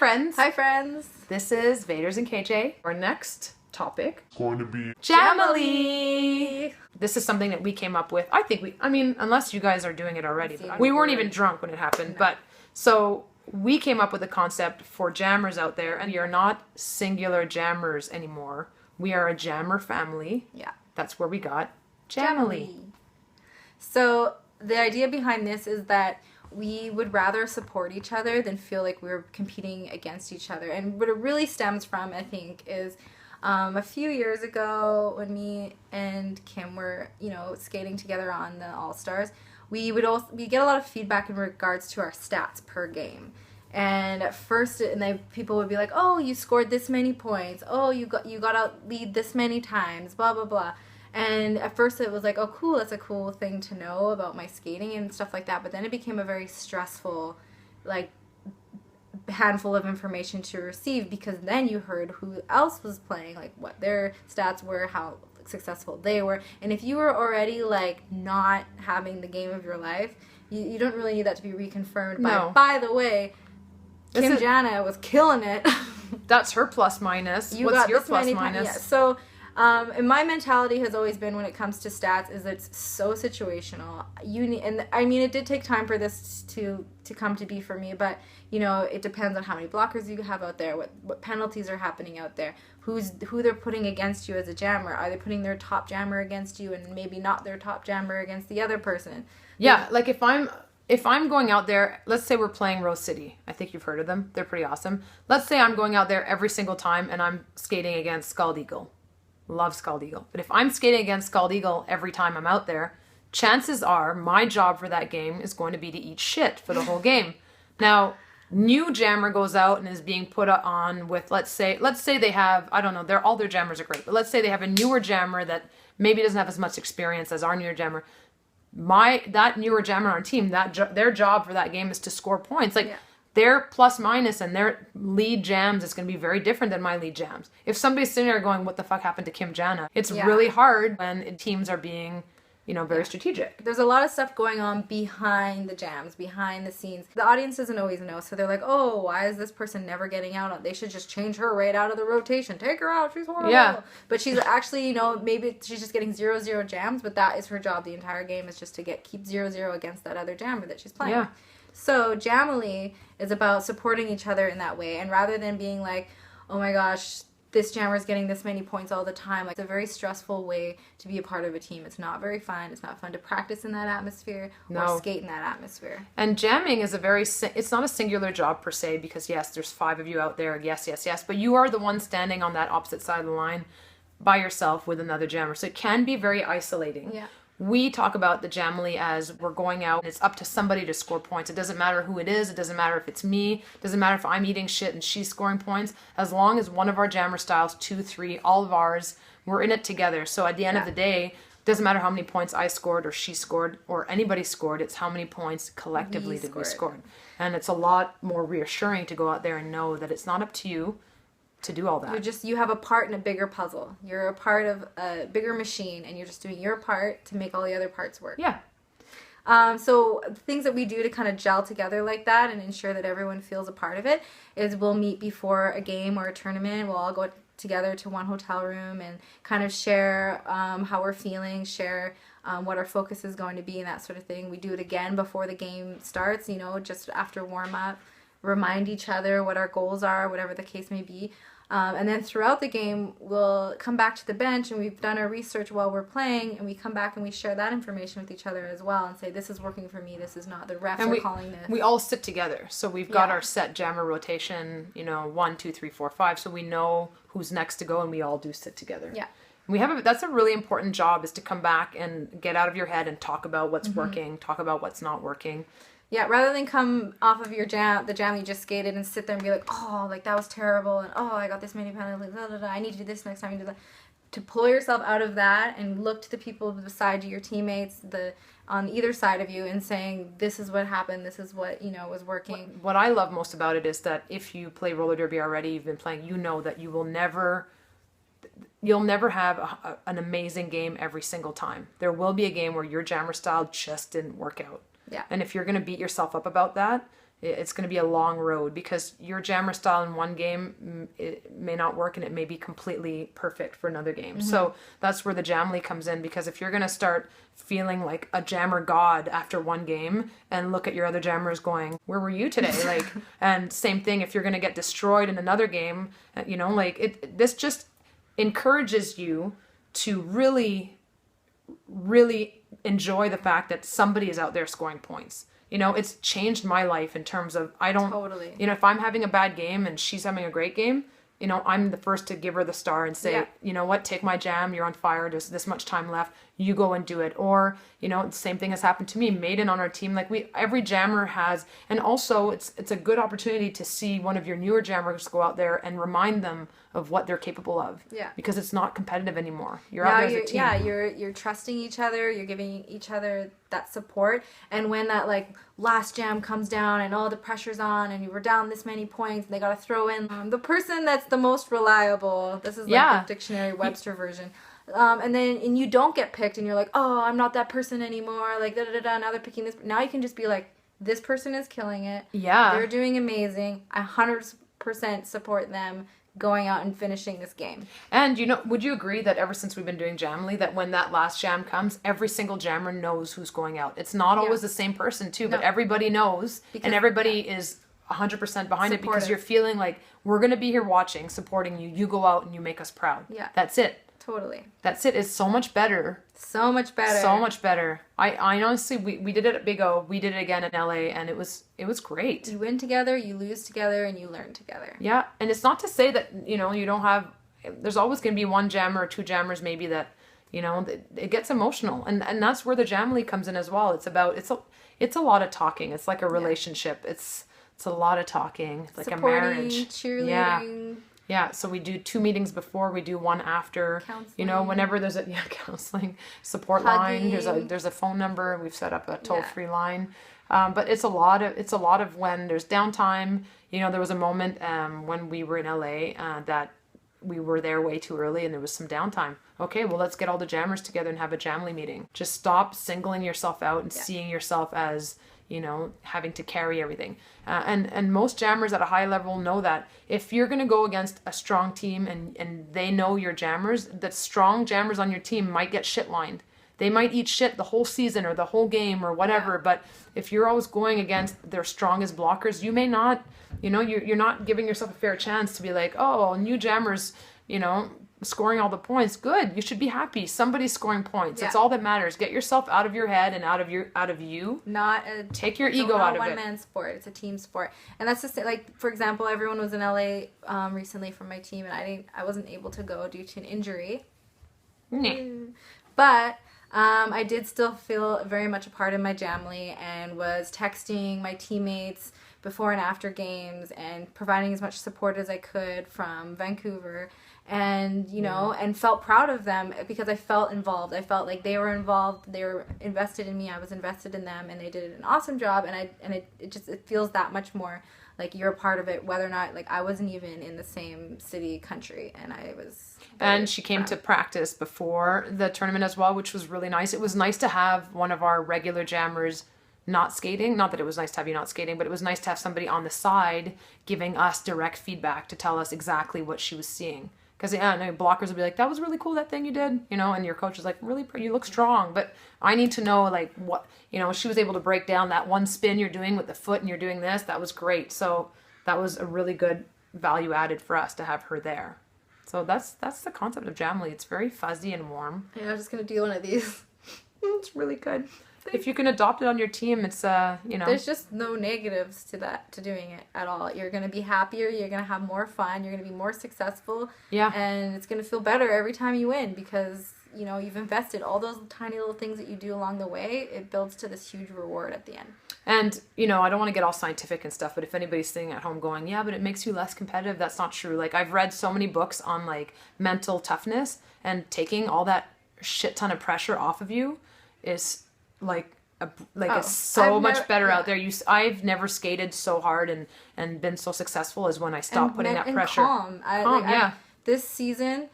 friends. Hi friends. This is Vaders and KJ. Our next topic is going to be JAMILY. This is something that we came up with. I mean, unless you guys are doing it already. But we weren't even drunk when it happened. No. But so we came up with a concept for jammers out there, and we are not singular jammers anymore. We are a jammer family. Yeah. That's where we got JAMILY. So the idea behind this is that we would rather support each other than feel like we're competing against each other. And what it really stems from, I think, is a few years ago when me and Kim were, skating together on the All-Stars, we get a lot of feedback in regards to our stats per game. And at first, people would be like, "Oh, you scored this many points. Oh, you got out lead this many times. Blah blah blah." And at first, it was like, "Oh, cool. That's a cool thing to know about my skating and stuff like that." But then it became a very stressful, handful of information to receive, because then you heard who else was playing, like what their stats were, how successful they were, and if you were already not having the game of your life, you don't really need that to be reconfirmed. No. By the way, Janna was killing it. That's her plus minus. What's your plus minus? Yeah. So, and my mentality has always been when it comes to stats is it's so situational. It did take time for this to come to be for me, but it depends on how many blockers you have out there, what penalties are happening out there, who they're putting against you as a jammer. Are they putting their top jammer against you and maybe not their top jammer against the other person? Yeah, if I'm going out there, let's say we're playing Rose City. I think you've heard of them. They're pretty awesome. Let's say I'm going out there every single time and I'm skating against Scald Eagle. Love Scald Eagle. But if I'm skating against Scald Eagle every time I'm out there, chances are my job for that game is going to be to eat shit for the whole game. Now, new jammer goes out and is being put on with, let's say they have, I don't know, all their jammers are great, but let's say they have a newer jammer that maybe doesn't have as much experience as our newer jammer. That newer jammer on our team, their job for that game is to score points. Their plus minus and their lead jams is going to be very different than my lead jams. If somebody's sitting there going, "What the fuck happened to Kim Janna?" It's really hard when teams are being, very strategic. There's a lot of stuff going on behind the jams, behind the scenes. The audience doesn't always know, so they're like, "Oh, why is this person never getting out? They should just change her right out of the rotation. Take her out. She's horrible." Yeah. But she's actually, maybe she's just getting 0-0 jams, but that is her job the entire game, is just to keep 0-0 against that other jammer that she's playing. Yeah. So JAMILY is about supporting each other in that way, and rather than being like, "Oh my gosh, this jammer is getting this many points all the time," it's a very stressful way to be a part of a team. It's not very fun. It's not fun to practice in that atmosphere or skate in that atmosphere. And jamming is it's not a singular job per se, because yes, there's 5 of you out there, yes, but you are the one standing on that opposite side of the line by yourself with another jammer. So it can be very isolating. Yeah. We talk about the JAMILY as we're going out and it's up to somebody to score points. It doesn't matter who it is. It doesn't matter if it's me. It doesn't matter if I'm eating shit and she's scoring points. As long as one of our jammer styles, 2, 3, all of ours, we're in it together. So at the end of the day, it doesn't matter how many points I scored or she scored or anybody scored. It's how many points collectively did we score. And it's a lot more reassuring to go out there and know that it's not up to you to do all that. You have a part in a bigger puzzle. You're a part of a bigger machine, and you're just doing your part to make all the other parts work. Yeah. So things that we do to kind of gel together like that and ensure that everyone feels a part of it is we'll meet before a game or a tournament. We'll all go together to one hotel room and kind of share how we're feeling, share what our focus is going to be and that sort of thing. We do it again before the game starts, just after warm-up. Remind each other what our goals are, whatever the case may be. And then throughout the game, we'll come back to the bench and we've done our research while we're playing, and we come back and we share that information with each other as well and say, this is working for me, this is not. The refs are calling this. We all sit together. So we've got our set jammer rotation, 1, 2, 3, 4, 5. So we know who's next to go and we all do sit together. Yeah. That's a really important job, is to come back and get out of your head and talk about what's working, talk about what's not working. Yeah, rather than come off of the jam you just skated and sit there and be like, "Oh, that was terrible," and "Oh, I got this many penalties, I need to do this next time," to pull yourself out of that and look to the people beside you, your teammates, on either side of you, and saying, "This is what happened. This is what was working." What I love most about it is that if you play roller derby already, you've been playing, that you'll never have an amazing game every single time. There will be a game where your jammer style just didn't work out. Yeah. And if you're going to beat yourself up about that, it's going to be a long road, because your jammer style in one game, it may not work, and it may be completely perfect for another game. So that's where the JAMILY comes in, because if you're going to start feeling like a jammer god after one game and look at your other jammers going, where were you today? Like, and same thing if you're going to get destroyed in another game, you know, like this just encourages you to really, really enjoy the fact that somebody is out there scoring points. You know, it's changed my life in terms of, I don't, Totally. you know, if I'm having a bad game and she's having a great game, you know, I'm the first to give her the star and say, you know what, take my jam, you're on fire, there's this much time left, you go and do it. Or, you know, the same thing has happened to me. Maiden on our team, like every jammer has, and also it's a good opportunity to see one of your newer jammers go out there and remind them of what they're capable of. Yeah. Because it's not competitive anymore. You're now out there as a team. Yeah, you're trusting each other, you're giving each other that support, and when that like last jam comes down and all the pressure's on and you were down this many points and they gotta throw in the person that's the most reliable. This is like the dictionary Webster version. And you don't get picked and you're like, oh, I'm not that person anymore, like now they're picking this. Now you can just be like, this person is killing it. Yeah. They're doing amazing. I 100% support them going out and finishing this game. And, you know, would you agree that ever since we've been doing JAMILY, that when that last jam comes, every single jammer knows who's going out? It's not always the same person, too, but everybody knows, and everybody is 100% behind it, because you're feeling like, we're going to be here watching, supporting you. You go out and you make us proud. Yeah. That's it. Totally. That's it. It's so much better. So much better. So much better. I honestly, we did it at Big O. We did it again in LA, and it was great. You win together, you lose together, and you learn together. Yeah, and it's not to say that, you know, you don't have, there's always going to be one jammer or two jammers maybe that, you know, it gets emotional, and that's where the JAMILY comes in as well. It's about, it's a lot of talking. It's like a relationship. It's a lot of talking. It's like supporting, a marriage. Cheerleading. Yeah, so we do 2 meetings before, we do 1 after. Counseling. You know, whenever there's a counseling, support line, there's a phone number, we've set up a toll-free line. But it's a lot of when there's downtime. You know, there was a moment when we were in LA that we were there way too early and there was some downtime. Okay, well, let's get all the jammers together and have a JAMILY meeting. Just stop singling yourself out and seeing yourself as, you know, having to carry everything. And most jammers at a high level know that if you're going to go against a strong team and they know your jammers, that strong jammers on your team might get shit lined. They might eat shit the whole season or the whole game or whatever, but if you're always going against their strongest blockers, you may not, you know, you're not giving yourself a fair chance to be like, oh, new jammers, you know, scoring all the points. Good. You should be happy. Somebody's scoring points. That's all that matters. Get yourself out of your head and out of you. Take your ego out of it. It's a one-man sport. It's a team sport. And that's just like, for example, everyone was in LA recently from my team, and I wasn't able to go due to an injury. But I did still feel very much a part of my JAMILY and was texting my teammates before and after games and providing as much support as I could from Vancouver. And, you know, and felt proud of them because I felt involved. I felt like they were involved. They were invested in me. I was invested in them, and they did an awesome job. And it feels that much more like you're a part of it, whether or not, like, I wasn't even in the same city, country, and I was. And she came to practice before the tournament as well, which was really nice. It was nice to have one of our regular jammers not skating. Not that it was nice to have you not skating, but it was nice to have somebody on the side giving us direct feedback to tell us exactly what she was seeing. Because, no, blockers will be like, that was really cool, that thing you did, you know, and your coach is like, really, you look strong. But I need to know, like, what, you know, she was able to break down that one spin you're doing with the foot and you're doing this. That was great. So that was a really good value added for us to have her there. So that's the concept of JAMILY. It's very fuzzy and warm. Yeah, I'm just going to do one of these. It's really good. If you can adopt it on your team, it's, you know. There's just no negatives to doing it at all. You're going to be happier. You're going to have more fun. You're going to be more successful. Yeah. And it's going to feel better every time you win because, you know, you've invested all those tiny little things that you do along the way. It builds to this huge reward at the end. And, you know, I don't want to get all scientific and stuff, but if anybody's sitting at home going, yeah, but it makes you less competitive, that's not true. Like, I've read so many books on, like, mental toughness, and taking all that shit ton of pressure off of you is, like, it's so much better out there. I've never skated so hard and been so successful as when I stopped putting that pressure. Calm. This season,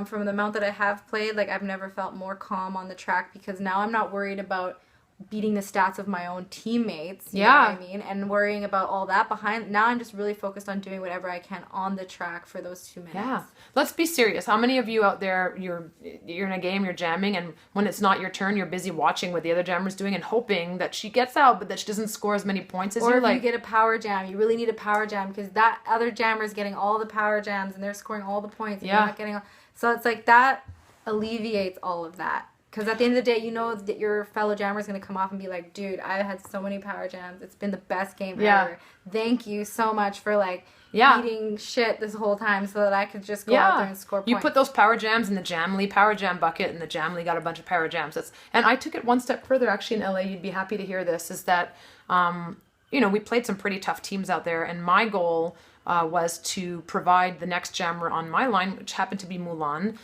from the amount that I have played, like, I've never felt more calm on the track because now I'm not worried about beating the stats of my own teammates. You Yeah. know what I mean? And worrying about all that behind. Now I'm just really focused on doing whatever I can on the track for those 2 minutes. Yeah. Let's be serious. How many of you out there, you're in a game, you're jamming, and when it's not your turn, you're busy watching what the other jammer's doing and hoping that she gets out, but that she doesn't score as many points as or you. if Like, you get a power jam, you really need a power jam because that other jammer is getting all the power jams and they're scoring all the points. And Yeah. you're not getting. So it's like that alleviates all of that. Because at the end of the day, you know that your fellow jammer is going to come off and be like, dude, I've had so many power jams. It's been the best game Yeah. ever. Thank you so much for, like, Yeah. eating shit this whole time so that I could just go out there and score points. You put those power jams in the JAMILY power jam bucket, and the JAMILY got a bunch of power jams. And I took it one step further, actually, in LA. You'd be happy to hear this, is that, you know, we played some pretty tough teams out there, and my goal was to provide the next jammer on my line, which happened to be Mulan,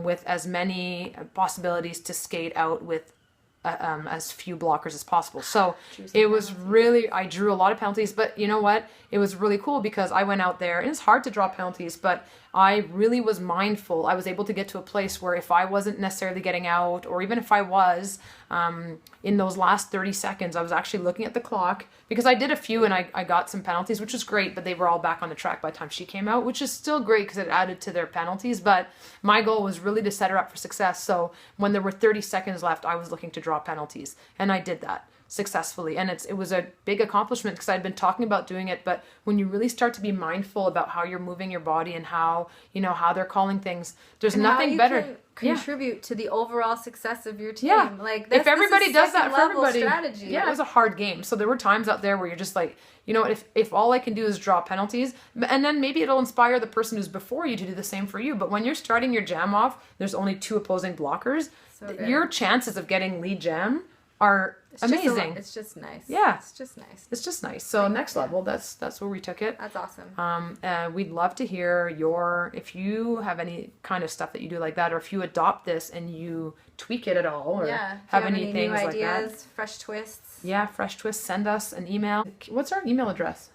with as many possibilities to skate out with as few blockers as possible. So it was really, I drew a lot of penalties, but you know what? It was really cool because I went out there, and it's hard to draw penalties, but I really was mindful. I was able to get to a place where if I wasn't necessarily getting out, or even if I was, in those last 30 seconds, I was actually looking at the clock because I did a few and I got some penalties, which was great, but they were all back on the track by the time she came out, which is still great because it added to their penalties. But my goal was really to set her up for success. So when there were 30 seconds left, I was looking to draw penalties, and I did that successfully. And it was a big accomplishment because I'd been talking about doing it, but when you really start to be mindful about how you're moving your body and how, you know, how they're calling things, there's And nothing better. Contribute to the overall success of your team. Yeah. Like if everybody does that for everybody, strategy. yeah, it was a hard game. So there were times out there where you're just like, you know, if all I can do is draw penalties, and then maybe it'll inspire the person who's before you to do the same for you. But when you're starting your jam off, there's only 2 opposing blockers. Your chances of getting lead jam are amazing. It's just nice. Yeah. It's just nice. It's just nice. So next level, that's where we took it. That's awesome. We'd love to hear if you have any kind of stuff that you do like that, or if you adopt this and you tweak it at all, or have any things new like ideas, that. fresh twists. Yeah, fresh twists. Send us an email. What's our email address?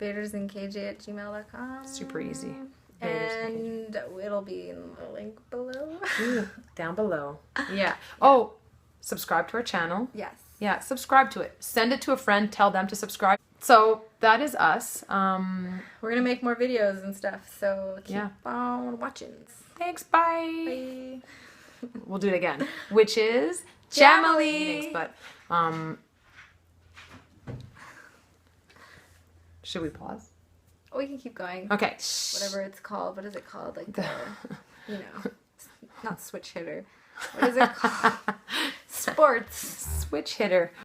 VadersandKJ@gmail.com. Super easy. And it'll be in the link below. Ooh, down below. Yeah. Oh, subscribe to our channel. Yes. Yeah, subscribe to it. Send it to a friend. Tell them to subscribe. So that is us. We're going to make more videos and stuff. So keep on watching. Thanks. Bye. Bye. We'll do it again. Which is JAMILY. But should we pause? Oh, we can keep going. Okay. Whatever it's called. What is it called? Like the, you know, not switch hitter. What is it called? Sports. Switch hitter.